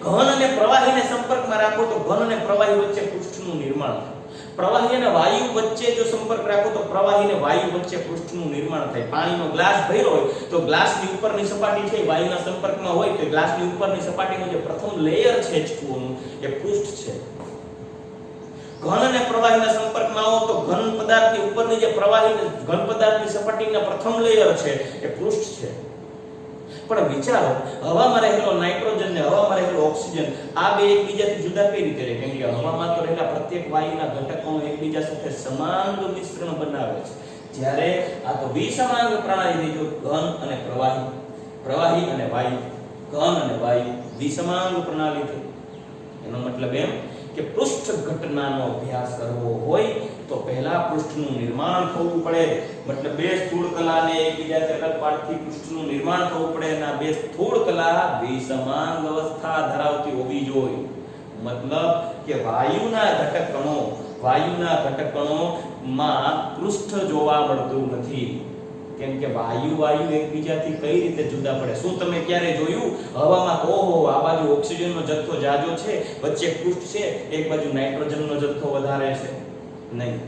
[SPEAKER 1] ઘન અને પ્રવાહીને સંપર્કમાં રાખો તો ઘન અને પ્રવાહી વચ્ચે પૃષ્ઠનું નિર્માણ થાય. પ્રવાહી અને વાયુ વચ્ચે જો સંપર્ક રાખો તો પ્રવાહી અને વાયુ વચ્ચે પૃષ્ઠનું નિર્માણ થાય. પાણીનો ગ્લાસ ભર્યો હોય તો ગ્લાસની ઉપરની સપાટી છે વાયુના સંપર્કમાં હોય તો ગ્લાસની ઉપરની સપાટીનું જે પ્રથમ લેયર છે H2O નું એ પૃષ્ઠ છે. ઘન અને પ્રવાહીના સંપર્કમાં આવો તો ઘન પદાર્થની ઉપરની જે પ્રવાહી ઘન પદાર્થની સપાટીના પ્રથમ લેયર છે એ પૃષ્ઠ છે. પણ વિચારો, હવામાં રહેલો નાઇટ્રોજન ને હવામાં રહેલો ઓક્સિજન આ બે એકબીજાથી જુદા કઈ રીતે રહે? કેમ કે હવામાં તો રહેલા પ્રત્યેક વાયુના ઘટકો એકબીજા સાથે સમાંગ મિશ્રણ બનાવે છે, જ્યારે આ તો વિસમાંગ પ્રણાલી, જો ઘન અને પ્રવાહી, પ્રવાહી અને વાયુ, ઘન અને વાયુ વિસમાંગ પ્રણાલી થઈ. એનો મતલબ એમ કે પૃષ્ઠ ઘટનાનો અભ્યાસ કરવો હોય તો પહેલા પૃષ્ઠનું નિર્માણ થવું પડે. મતલબ બે સ્થૂળ કલાને એકબીજાથી અલગ પાડતી પૃષ્ઠનું નિર્માણ થવું પડે અને આ બે સ્થૂળ કલા વિસમાંગ અવસ્થા ધરાવતી હોવી જોઈએ. મતલબ કે વાયુના ઘટક કણોમાં પૃષ્ઠ જોવા મળતું નથી. કેમ કે વાયુ એકબીજાથી કઈ રીતે જુદા પડે? શું તમે ક્યારે જોયું હવામાં ઓહો આ બાજુ ઓક્સિજનનો જથ્થો જાજો છે, વચ્ચે પૃષ્ઠ છે, એક બાજુ નાઇટ્રોજનનો જથ્થો વધારે છે? નહીં.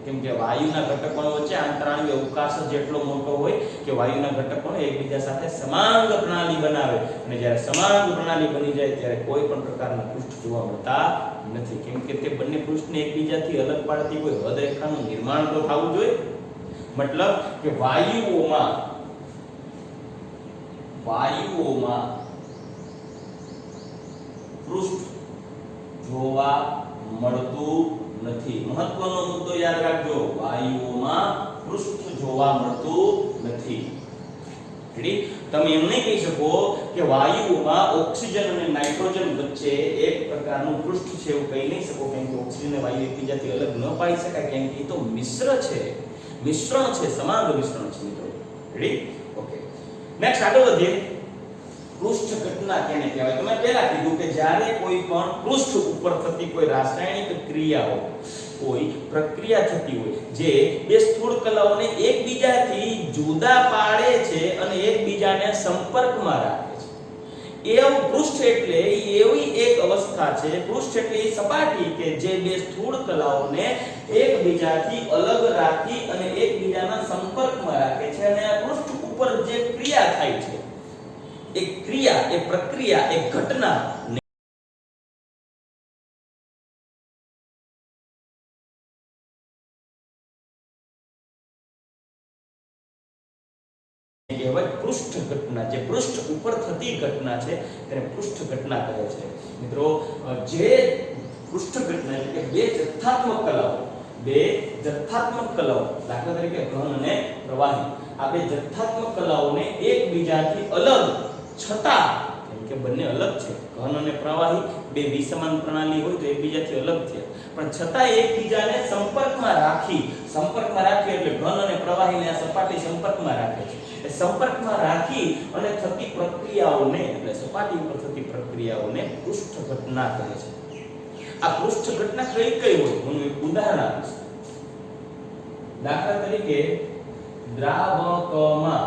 [SPEAKER 1] કેમ કે વાયુના ઘટકો વચ્ચે આંતરાણુ અવકાશ જેટલો મોટો હોય કે વાયુના ઘટકો એકબીજા સાથે સમાંગ પ્રણાલી બનાવે, અને જ્યારે સમાંગ પ્રણાલી બની જાય ત્યારે કોઈ પણ પ્રકારના પૃષ્ઠ જોવા મળતા નથી. કેમ કે તે બંને પૃષ્ઠને એકબીજાથી અલગ પાડતી કોઈ હદરેખાનું નિર્માણ તો થવું જોઈએ. મતલબ કે વાયુઓમાં પૃષ્ઠ જોવા મળતું નથી. મહત્વનો મુદ્દો યાદ રાખજો, વાયુઓમાં પૃષ્ઠ જોવા મળતું નથી. તમે એમ નહીં કહી શકો કે વાયુઓમાં ઓક્સિજન અને નાઇટ્રોજન વચ્ચે એક પ્રકારનું પૃષ્ઠ છે, એવું કહી નહીં શકો. કેમ કે ઓક્સિજન અને વાયુ એકબીજાથી અલગ ન પાડી શકાય, કેમ કે એ તો મિશ્રણ છે, સમાંગ મિશ્રણ છે મિત્રો. રેડી? ઓકે, નેક્સ્ટ આગળ વધીએ. પૃષ્ઠ ઘટના કેને કહેવાય? તો મેં પહેલા કીધું કે જ્યારે કોઈ પણ પૃષ્ઠ ઉપર થતી કોઈ રાસાયણિક ક્રિયાઓ, કોઈ પ્રક્રિયા થતી હોય જે બે સ્થૂળ કલાઓને એકબીજાથી જુદા પાડે છે અને એકબીજાને સંપર્કમાં રાખે છે, એવું પૃષ્ઠ એટલે એવી એક અવસ્થા છે. પૃષ્ઠ એટલે એ સપાટી કે જે બે સ્થૂળ કલાઓને એકબીજાથી અલગ રાખી અને એકબીજાના સંપર્કમાં રાખે છે, અને આ પૃષ્ઠ ઉપર જે ક્રિયા થાય છે, એક ક્રિયા, એક પ્રક્રિયા, એક ઘટના કહેવાય પૃષ્ઠ ઘટના. જે પૃષ્ઠ ઉપર થતી ઘટના છે તેને પૃષ્ઠ ઘટના કહે છે. મિત્રો, જે પૃષ્ઠ ઘટના એટલે કે બે જથ્થાત્મક કલાઓ, દાખલા તરીકે ઘન અને પ્રવાહી, આ બે જથ્થાત્મક કલાઓને એકબીજાથી અલગ છતાં, કેમ કે બંને અલગ છે, ઘન અને પ્રવાહી બે વિસમાન પ્રણાલી હોય તો એકબીજાથી અલગ છે, પણ છતાં એકબીજાને સંપર્કમાં રાખી એટલે ઘન અને પ્રવાહીને આ સપાટી સંપર્કમાં રાખે છે. એ સંપર્કમાં રાખી અને થતી પ્રક્રિયાઓને, એટલે સપાટી ઉપર થતી પ્રક્રિયાઓને પૃષ્ઠ ઘટના કહે છે. આ પૃષ્ઠ ઘટના કઈ હોય હું એક ઉદાહરણ આપીશ. દાખલા તરીકે દ્રાવકમાં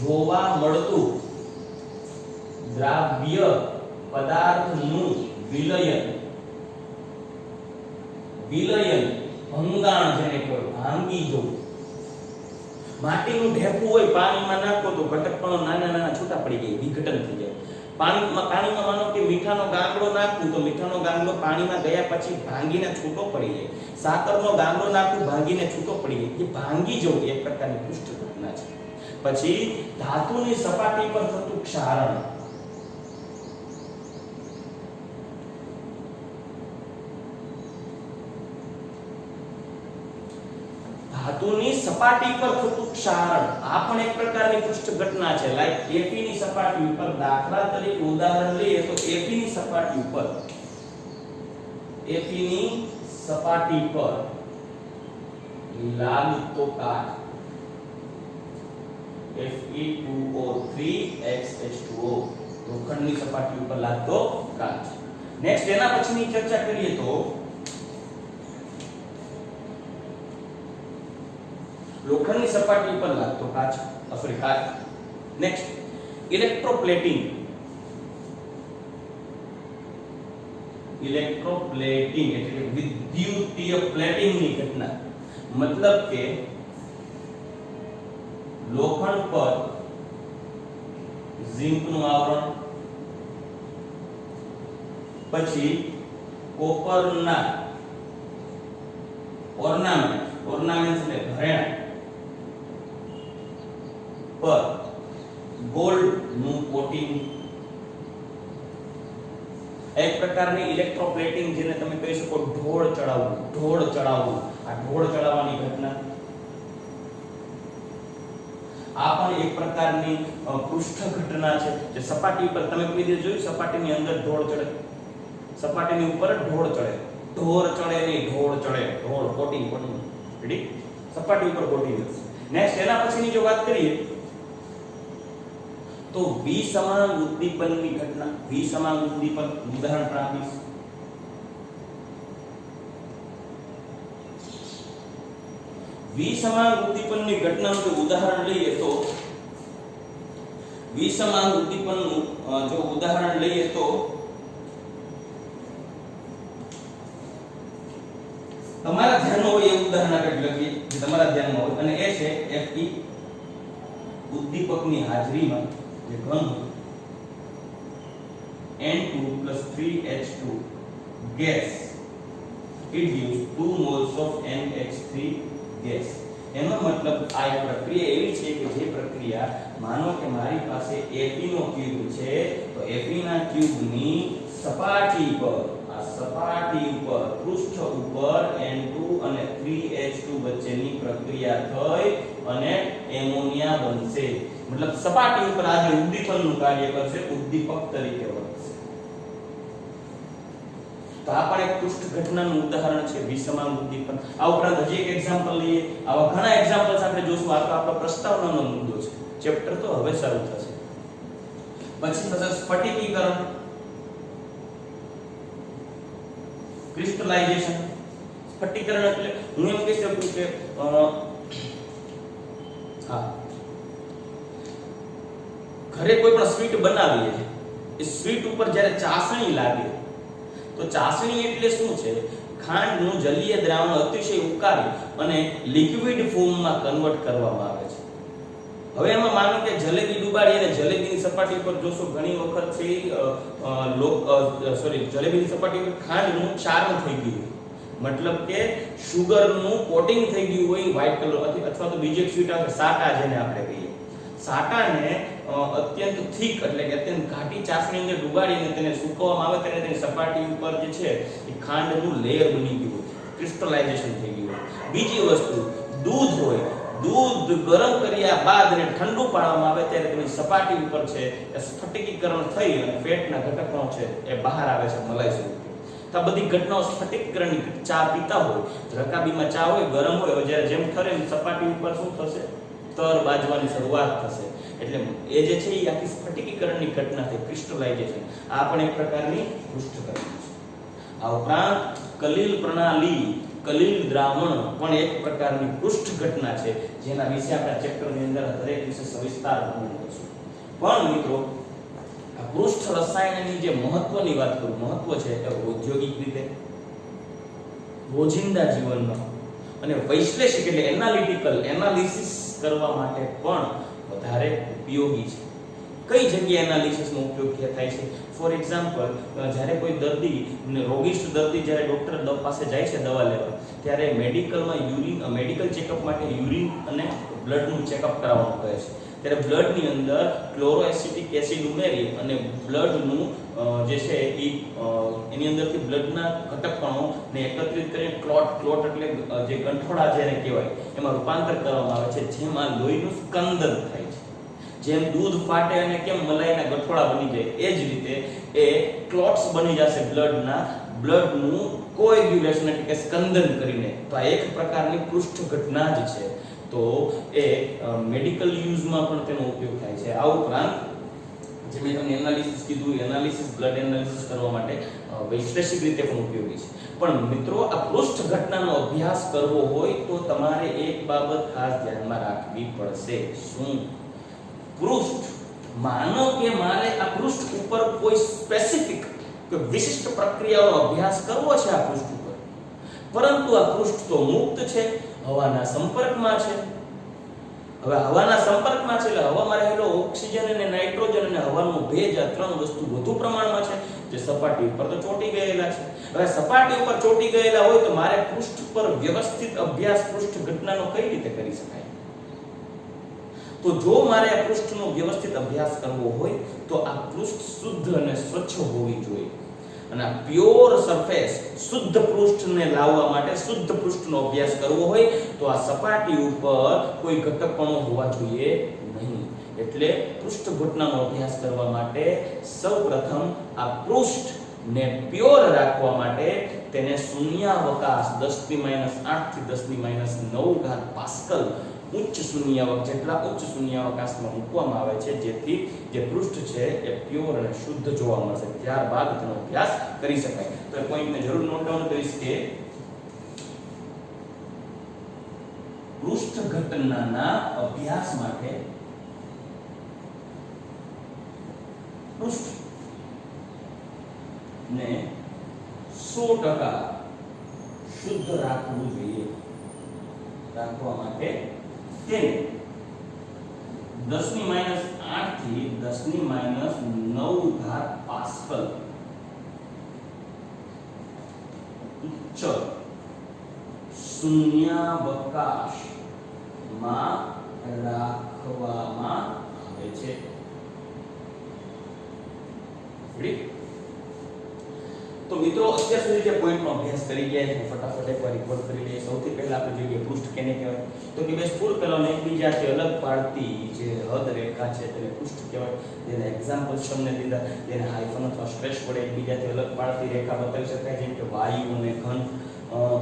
[SPEAKER 1] જોવા મળતું દ્રાવ્ય પદાર્થનું વિલયન, ભંગાણ જેને કહેવાય, ભાંગી જવું. માટીનું ઢેફું હોય, પાણીમાં નાખો તો ઘટકકણો નાના છૂટા પડી જાય, વિઘટન થઈ જાય. પાણીમાં માનો કે મીઠાનો ગાંગડો નાખું તો મીઠાનો ગાંગડો પાણીમાં ગયા પછી ભાંગીને છૂટો પડી જાય. સાકરનો ગાંગડો નાખું, ભાંગીને છૂટો પડી જાય. એ ભાંગી જવું એક પ્રકારની પૃષ્ઠ ઘટના છે. પછી ધાતુની સપાટી પર થતું ક્ષારણ, ધાતુની સપાટી પર થતું ક્ષારણ, આ પણ એક પ્રકારની પૃષ્ઠ ઘટના છે. લાઈક Fe ની સપાટી ઉપર, દાખલા તરીકે ઉદાહરણ લઈએ તો Fe ની સપાટી પર લાગતો કાટ, Fe2O3H2O, લોખંડની સપાટી ઉપર લાગતો કાટ. નેક્સ્ટ એના પછીની ચર્ચા કરીએ તો લોખંડની સપાટી પર લાગતો કાચ. નેક્સ્ટ ઇલેક્ટ્રોપ્લેટિંગ એટલે વિદ્યુતીય પ્લેટિંગની ઘટના. મતલબ કે લોખંડ પર ઝિંકનું આવરણ, પછી કોપરના ઓર્નામેન્ટ એટલે ઘરેણાં પર ગોલ્ડ નું કોટિંગ, એક પ્રકારની ઇલેક્ટ્રોપ્લેટિંગ જેને તમે કહી શકો ઢોળ ચડાવવું, આ ઢોળ ચડાવવાની ઘટના. આ પણ એક પ્રકારની પૃષ્ઠ ઘટના છે જે સપાટી પર તમે કોઈ દિવસ જોયું સપાટીની અંદર ઢોળ ચડે, સપાટીની ઉપર ઢોળ ચડે, ઢોળ ચડે નહીં ઢોળ ચડે, ઢોળ કોટિંગ રેડી, સપાટી ઉપર કોટિંગ. નેક્સ્ટ એના પછીની જો વાત કરીએ તો વિસમાંગ ઉદ્દીપનની ઘટના. વિસમાંગ ઉદ્દીપન ઉદાહરણ પણ આપીશ. વિસમાંગ ઉદ્દીપનની ઘટનાનું જો ઉદાહરણ લઈએ તો વિસમાંગ ઉદ્દીપનનું જો ઉદાહરણ લઈએ તો તમારા ધ્યાનમાં હોય એ ઉદાહરણ આપણે લખીએ જે તમારા ધ્યાનમાં હોય અને એ છે Fe ઉદ્દીપકની હાજરીમાં જે ઘન N2 3H2 gas it gives 2 moles of NH3 gas. એનો મતલબ આ એક પ્રક્રિયા એવી છે કે જે પ્રક્રિયા માનો કે મારી પાસે Fe નો ક્યુબ છે તો Fe ના ક્યુબની સપાટી પર સપાટી ઉપર પૃષ્ઠ ઉપર N2 અને 3H2 વચ્ચેની પ્રક્રિયા થઈ અને એમોનિયા બનશે. મતલબ સપાટી ઉપર આ જે ઉદ્દીપનનું કાર્ય કરશે ઉદ્દીપક તરીકે બનશે. તો આ પણ એક પૃષ્ઠ ઘટનાનું ઉદાહરણ છે વિસમાંગ ઉદ્દીપન. આ ઉપરાંત હજી એક એક્ઝામ્પલ લઈએ. આવા ઘણા એક્ઝામ્પલ્સ આપણે જોશું. આ તો આપણો પ્રસ્તાવનાનો મુદ્દો છે. ચેપ્ટર તો હવે શરૂ થશે. પછી થશે સ્ફટિકીકરણ, ક્રિસ્ટલાઇઝેશન. સ્ફટિકીકરણ એટલે હું એમ કહી શકું કે ઘરે કોઈ પણ સ્વીટ બનાવીએ છે એ સ્વીટ ઉપર જ્યારે ચાસણી લાગે તો ચાસણી એટલે શું છે? ખાંડનું જલીય દ્રાવણ અતિશય ઉકાળી અને લિક્વિડ ફોર્મમાં કન્વર્ટ કરવામાં આવે છે. હવે એમાં માનો કે જલેબી ડુબાડી અને જલેબીની સપાટી પર જોશો ઘણી વખત છે જલેબીની સપાટી પર ખાંડનું ચારણ થઈ ગયું, મતલબ કે સુગરનું કોટિંગ થઈ ગયું હોય વ્હાઇટ કલર અથવા તો બીજી એક સ્વીટ આવે સાટા જેને આપણે કહીએ. સાટાને અત્યંત થીક એટલે કે અત્યંત ઘાટી ચાસણી અંદર ડુબાડીને તેને સૂકવવામાં આવે ત્યારે તેની સપાટી ઉપર જે છે એ ખાંડનું લેયર બની ગયું, ક્રિસ્ટલાઇઝેશન થઈ ગયું. બીજી વસ્તુ દૂધ હોય, દૂધ ગરમ કર્યા બાદ અને ઠંડુ પાડવામાં આવે ત્યારે તેની સપાટી ઉપર છે એ સ્ફટિકીકરણ થઈ અને ફેટના ઘટકો છે એ બહાર આવે છે મલાઈ સ્વરૂપે. તો આ બધી ઘટનાઓ સ્ફટિકીકરણની. ચા પીતા હોય, રકાબીમાં ચા હોય ગરમ હોય, જ્યારે જેમ ઠરે એમ સપાટી ઉપર શું થશે? તર બાજવાની શરૂઆત થશે. એટલે એ જે છે એ આખી સ્ફટિકીકરણની ઘટના થઈ, ક્રિસ્ટલાઇઝેશન. આ પણ એક પ્રકારની પૃષ્ઠ ઘટના છે. આ ઉપરાંત કલીલ પ્રણાલી, કલીલ દ્રાવણ પણ એક પ્રકારની પૃષ્ઠ ઘટના છે જેના વિશે આપણા ચેપ્ટરની અંદર દરેક વિશે સવિસ્તાર વર્ણન કરીશું. પણ મિત્રો આ પૃષ્ઠ રસાયણની જે મહત્વની વાત કરું, મહત્વ છે એ ઔદ્યોગિક રીતે, રોજિંદા જીવનમાં અને વૈશ્લેષિક એટલે એનાલિટિકલ એનાલિસિસ કરવા માટે પણ વધારે ઉપયોગી છે. કઈ જગ્યાએ એનાલિસિસનો ઉપયોગ થાય છે? ફોર એક્ઝામ્પલ, જ્યારે કોઈ દર્દી રોગિષ્ઠ દર્દી જ્યારે ડોક્ટર પાસે જાય છે દવા લેવા ત્યારે મેડિકલમાં મેડિકલ ચેકઅપ માટે યુરિન અને બ્લડનું ચેકઅપ કરાવવાનું કહે છે. ત્યારે બ્લડની અંદર ક્લોરોએસિટિક એસિડ ઉમેરી અને બ્લડનું જે છે એની અંદરથી બ્લડના ઘટકકણોને એકત્રિત કરીને ક્લોટ એટલે જે ગંઠોડા જેને કહેવાય એમાં રૂપાંતર કરવામાં આવે છે, જેમાં લોહીનું સ્કંદન થાય છે. જેમ દૂધ ફાટે અને કેમ મલાઈના ગઠોડા બની જાય એ જ રીતે એ ક્લોટ્સ બની જશે બ્લડનું કોએગ્યુલેશન એટલે કે સ્કંદન કરીને. તો આ એક પ્રકારની પૃષ્ઠ ઘટના જ છે. તો એ મેડિકલ યુઝમાં પણ તેનો ઉપયોગ થાય છે. આ ઉપરાંત જે મેં તમને એનાલિસિસ કીધું, એનાલિસિસ બ્લડ એનાલિસિસ કરવા માટે વૈશ્લેષિક રીતે પણ ઉપયોગી છે. પણ મિત્રો આ પૃષ્ઠ ઘટનાનો અભ્યાસ કરવો હોય તો તમારે એક બાબત ખાસ ધ્યાનમાં રાખવી પડશે. શું? પૃષ્ઠ. માનો કે મારે આ પૃષ્ઠ ઉપર કોઈ સ્પેસિફિક કોઈ વિશિષ્ટ પ્રક્રિયાનો અભ્યાસ કરવો છે આ પૃષ્ઠ ઉપર, પરંતુ આ પૃષ્ઠ તો મુક્ત છે, હવાના સંપર્કમાં છે. હવે હવાના સંપર્કમાં છે એટલે હવામાં રહેલો ઓક્સિજન અને નાઇટ્રોજન અને હવાનો ભેજ આ ત્રણ વસ્તુ વધુ પ્રમાણમાં છે જે સપાટી ઉપર તો ચોંટી ગયેલા છે. હવે સપાટી ઉપર ચોંટી ગયેલા હોય તો મારે પૃષ્ઠ પર વ્યવસ્થિત અભ્યાસ પૃષ્ઠ ઘટનાનો કઈ રીતે કરી શકાય? તો જો મારે આ પૃષ્ઠનો વ્યવસ્થિત અભ્યાસ કરવો હોય તો આ પૃષ્ઠ શુદ્ધ અને સ્વચ્છ હોવી જોઈએ, અને આ પ્યોર સરફેસ શુદ્ધ પૃષ્ઠને લાવવા માટે શુદ્ધ પૃષ્ઠનો અભ્યાસ કરવો હોય તો આ સપાટી ઉપર કોઈ ઘટકપણો હોવા જોઈએ નહીં. એટલે પૃષ્ઠ ઘટનાનો અભ્યાસ કરવા માટે સૌપ્રથમ આ પૃષ્ઠને પ્યોર રાખવા માટે તેને શૂન્યાવકાશ 10⁻8 થી 10⁻9 પાસ્કલ ઉચ્ચ શૂન્યાવકાશ જેટલા ઉચ્ચ શૂન્યાવકાશમાં મૂકવામાં આવે છે, જેથી જે પૃષ્ઠ છે એ પ્યોર અને શુદ્ધ જોવા મળશે. ત્યારબાદ તેનો અભ્યાસ કરી શકાય. તો એ પોઈન્ટને જરૂર નોટ ડાઉન કરીશ કે પૃષ્ઠ ઘટનાના અભ્યાસ માટે પૃષ્ઠને 100% શુદ્ધ રાખવું જોઈએ. રાખવા માટે તેને 10⁻8 થી 10⁻9 પાસ્કલ ઉચ્ચ શૂન્યાવકાશમાં રાખવામાં આવે છે. તો મિત્રો અત્યાર સુધી જે પોઈન્ટનો અભ્યાસ કરી ગયા છે ફટાફટ એકવાર રિપોર્ટ કરી લઈએ. સૌથી પહેલા આપણે જોઈએ પૃષ્ઠ કેને કહેવાય. તો કે બે સ્થૂળ કલાઓને એકબીજાથી અલગ પાડતી જે હદ રેખા છે તેને પૃષ્ઠ કહેવાય. જેને એક્ઝામ્પલ્સ તમને દીધા, જેને હાઇફન અથવા સ્ટ્રેસ વડે એકબીજાથી અલગ પાડતી રેખા બતાવી શકાય, જેમ કે વાયુ અને ઘન,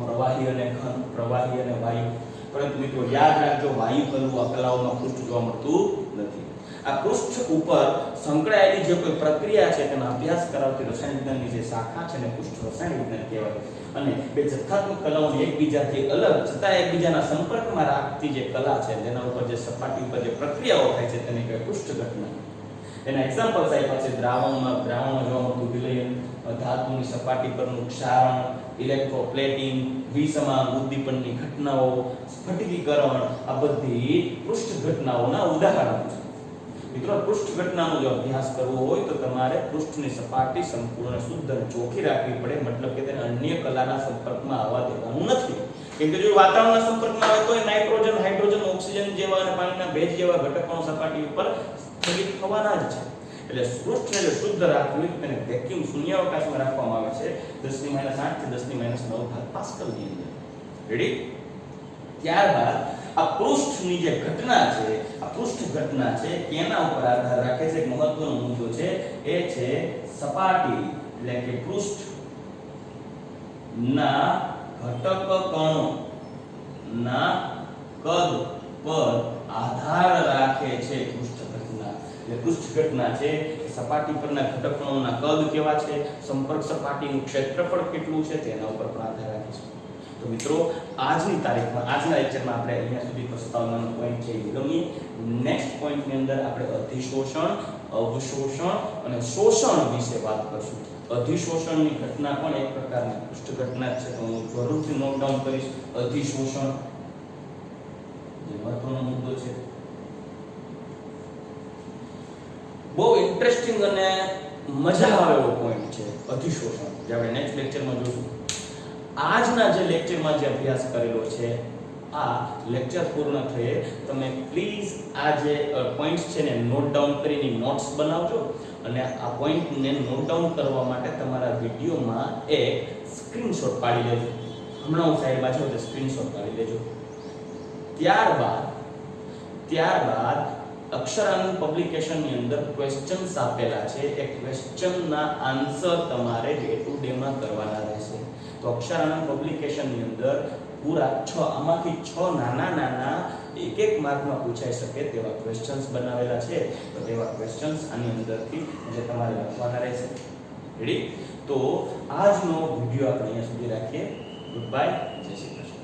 [SPEAKER 1] પ્રવાહી અને ઘન, પ્રવાહી અને વાયુ. પરંતુ મિત્રો યાદ રાખજો, વાયુ કલવું આ કલાઓમાં પૃષ્ઠ જોવા મળતું નથી. આ પૃષ્ઠ ઉપર સંકળાયેલી જે કોઈ પ્રક્રિયા છે તેનો અભ્યાસ કરાવતી રસાયણ વિજ્ઞાનની જે શાખા છે ને પૃષ્ઠ રસાયણ વિજ્ઞાન કહેવાય. અને બે જથ્થાત્મક કલાઓને એકબીજાથી અલગ છતાં એકબીજાના સંપર્કમાં રાખતી જે કલા છે, જેના ઉપર જે સપાટી ઉપર જે પ્રક્રિયાઓ થાય છે તેને કહેવાય પૃષ્ઠ ઘટના. એના એક્ઝામ્પલ્સ આપ્યા છે દ્રાવણમાં જોવા મળતું વિલયન, ધાતુની સપાટી પરનું ક્ષારણ, ઇલેક્ટ્રોપ્લેટિંગ, વિસમાન ઉદ્દીપનની ઘટનાઓ, સ્ફટિકીકરણ, આ બધી પૃષ્ઠ ઘટનાઓના ઉદાહરણો છે. મિત્રો પૃષ્ઠ ઘટનાનો જો અભ્યાસ કરવો હોય તો તમારે પૃષ્ઠની સપાટી સંપૂર્ણ શુદ્ધ અને ચોખ્ખી રાખવી પડે. મતલબ કે તેને અન્ય કલાના સંપર્કમાં આવવા દેવાનું નથી. કેમ કે જો વાતાવરણના સંપર્કમાં આવે તો નાઇટ્રોજન, હાઇડ્રોજન, ઓક્સિજન જેવા અને પાણીના ભેજ જેવા ઘટકો સપાટી ઉપર સ્થગિત થવાના જ છે. એટલે પૃષ્ઠને જો શુદ્ધ રાખવું હોય તો તેને વેક્યુમ શૂન્યાવકાશમાં રાખવામાં આવે છે 10⁻8 થી 10⁻9 પાસ્કલની અંદર. રેડી? ત્યારબાદ આ પૃષ્ઠની જે ઘટના છે, આ પૃષ્ઠ ઘટના છે કેના ઉપર આધાર રાખે છે? એક મહત્વનો મુદ્દો છે, એ છે સપાટી એટલે કે પૃષ્ઠના ઘટક કણોના કદ પર આધાર રાખે છે પૃષ્ઠ ઘટના. એટલે પૃષ્ઠ ઘટના છે સપાટી પરના ઘટક કણોના કદ કેવા છે, સંપર્ક સપાટીનું ક્ષેત્રફળ કેટલું છે તેના ઉપર પણ આધાર રાખે છે. તો મિત્રો આજની તારીખમાં આજના લેક્ચરમાં આપણે અહીંયા સુધી પ્રસ્તાવનાનો પોઈન્ટ છે ગમી. નેક્સ્ટ પોઈન્ટની અંદર આપણે અધિશોષણ, અવશોષણ અને શોષણ વિશે વાત કરશું. અધિશોષણની ઘટના પણ એક પ્રકારની પૃષ્ઠ ઘટના છે, તો હું જરૂરથી નોટ ડાઉન કરીશ. અધિશોષણ જે મહત્વનો મુદ્દો છે, બહુ ઇન્ટરેસ્ટિંગ અને મજા આવે એવો પોઈન્ટ છે અધિશોષણ, જે આપણે નેક્સ્ટ લેક્ચરમાં જોઈશું. આજના જે લેક્ચરમાં જે અભ્યાસ કરેલો છે, આ લેક્ચર પૂર્ણ થયે તમે પ્લીઝ આ જે પોઈન્ટ્સ છે ને નોટ ડાઉન કરીને નોટ્સ બનાવજો. અને આ પોઈન્ટને નોટ ડાઉન કરવા માટે તમારા વિડીયોમાં એક સ્ક્રીનશોટ પાડી લેજો. હમણાં હું સાઈડ બાજુ તે સ્ક્રીનશોટ પાડી લેજો. ત્યારબાદ અક્ષરાનંદ પબ્લિકેશનની અંદર ક્વેશ્ચન્સ આપેલા છે. એ ક્વેશ્ચનના આન્સર તમારે ડે ટુ ડે માં કરવાના રહેશે. તો અક્ષરાનંદ પબ્લિકેશનની અંદર પૂરા 6 આમાંથી 6 નાના એક માર્કમાં પૂછાઈ શકે તેવા ક્વેશ્ચન્સ બનાવેલા છે. તો તેવા ક્વેશ્ચન્સ આની અંદરથી જે તમારે લખવાના રહેશે. રેડી? તો આજનો વિડિયો આપણે અહીંયા સુધી રાખીએ. ગુડ બાય, જય શ્રી કૃષ્ણ.